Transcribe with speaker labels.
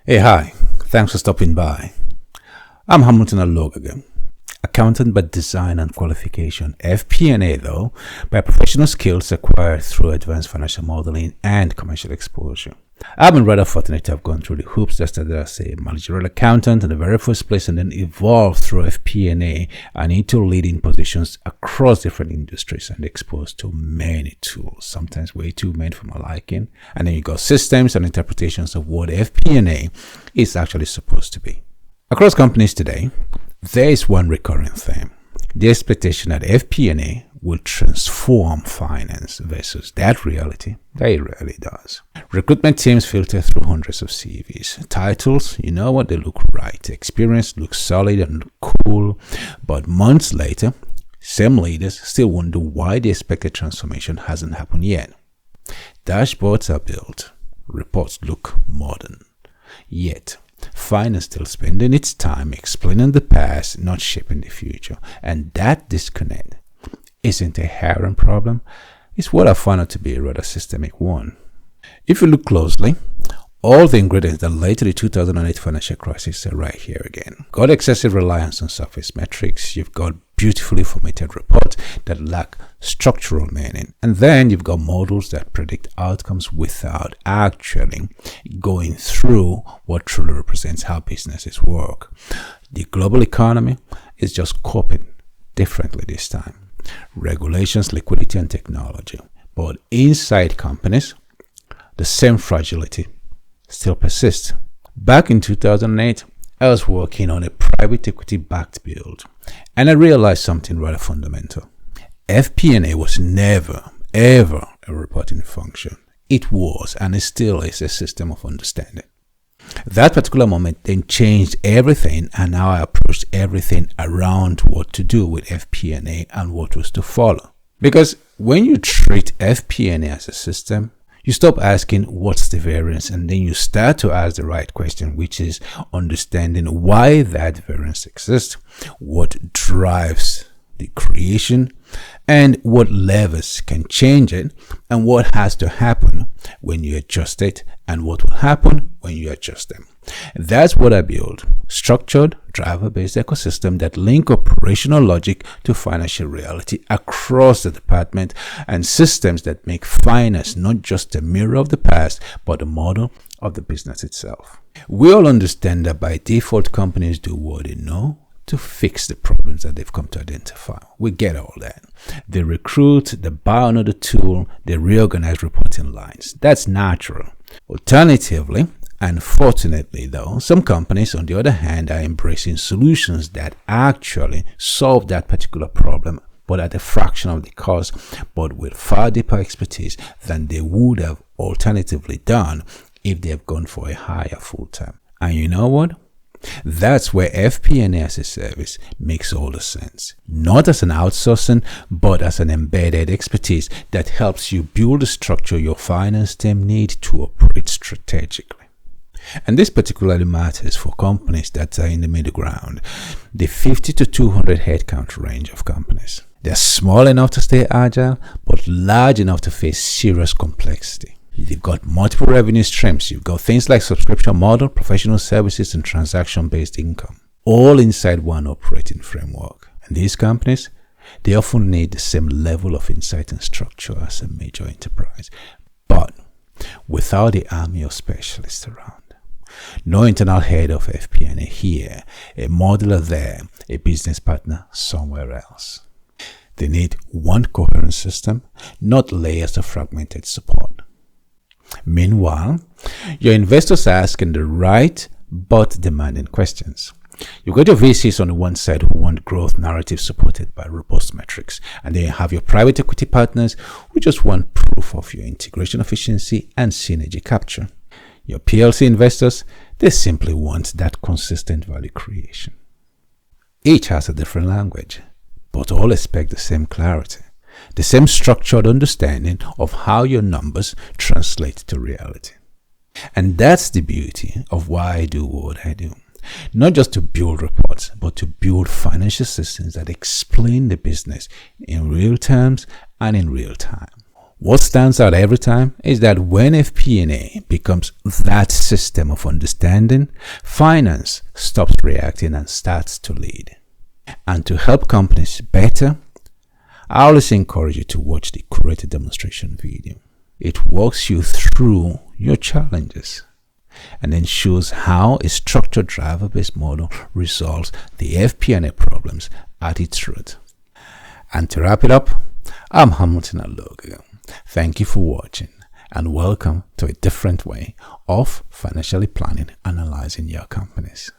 Speaker 1: Hey, hi. Thanks for stopping by. I'm Hamilton Alogaga, accountant by design and qualification, FP&A though, by professional skills acquired through advanced financial modeling and commercial exposure. I've been rather fortunate to have gone through the hoops that started as a managerial accountant in the very first place and then evolved through FP&A and into leading positions across different industries and exposed to many tools, sometimes way too many for my liking. And then you got systems and interpretations of what FP&A is actually supposed to be. Across companies today, there is one recurring theme: the expectation that FP&A will transform finance versus that reality that it rarely does. Recruitment teams filter through hundreds of CVs. Titles, you know what, they look right. Experience looks solid and cool. But months later, same leaders still wonder why the expected transformation hasn't happened yet. Dashboards are built. Reports look modern. Yet, finance still spending its time explaining the past, not shaping the future. And that disconnect isn't a hiring problem. It's what I found out to be a rather systemic one. If you look closely, all the ingredients that led to the 2008 financial crisis are right here again. Got excessive reliance on surface metrics. You've got beautifully formatted reports that lack structural meaning. And then you've got models that predict outcomes without actually going through what truly represents how businesses work. The global economy is just coping differently this time. Regulations, liquidity, and technology. But inside companies, the same fragility still persists. Back in 2008, I was working on a private equity-backed build, and I realized something rather fundamental. FP&A was never, ever a reporting function. It was, and it still is, a system of understanding. That particular moment then changed everything, and how I approached everything around what to do with FP&A and what was to follow. Because when you treat FP&A as a system, you stop asking what's the variance, and then you start to ask the right question, which is understanding why that variance exists, what drives the creation, and what levers can change it, and what has to happen when you adjust it, and what will happen when you adjust them. That's what I build: structured, driver-based ecosystem that link operational logic to financial reality across the department, and systems that make finance not just a mirror of the past, but a model of the business itself. We all understand that by default, companies do what they know to fix the problems that they've come to identify. We get all that. They recruit, they buy another tool, they reorganize reporting lines. That's natural. Alternatively, and fortunately though, some companies on the other hand are embracing solutions that actually solve that particular problem, but at a fraction of the cost, but with far deeper expertise than they would have alternatively done if they have gone for a higher full time. And you know what? That's where FP&A as a service makes all the sense. Not as an outsourcing, but as an embedded expertise that helps you build the structure your finance team need to operate strategically. And this particularly matters for companies that are in the middle ground, the 50 to 200 headcount range of companies. They're small enough to stay agile, but large enough to face serious complexity. You've got multiple revenue streams. You've got things like subscription model, professional services, and transaction-based income, all inside one operating framework. And these companies, they often need the same level of insight and structure as a major enterprise, but without the army of specialists around. No internal head of FP&A here, a modeler there, a business partner somewhere else. They need one coherent system, not layers of fragmented support. Meanwhile, your investors are asking the right but demanding questions. You've got your VCs on the one side who want growth narratives supported by robust metrics, and then you have your private equity partners who just want proof of your integration efficiency and synergy capture. Your PLC investors, they simply want that consistent value creation. Each has a different language, but all expect the same clarity, the same structured understanding of how your numbers translate to reality. And that's the beauty of why I do what I do. Not just to build reports, but to build financial systems that explain the business in real terms and in real time. What stands out every time is that when FP&A becomes that system of understanding, finance stops reacting and starts to lead. And to help companies better, I always encourage you to watch the curated demonstration video. It walks you through your challenges and then shows how a structured driver-based model resolves the FP&A problems at its root. And to wrap it up, I'm Hamilton Alogaga. Thank you for watching and welcome to a different way of financially planning and analyzing your companies.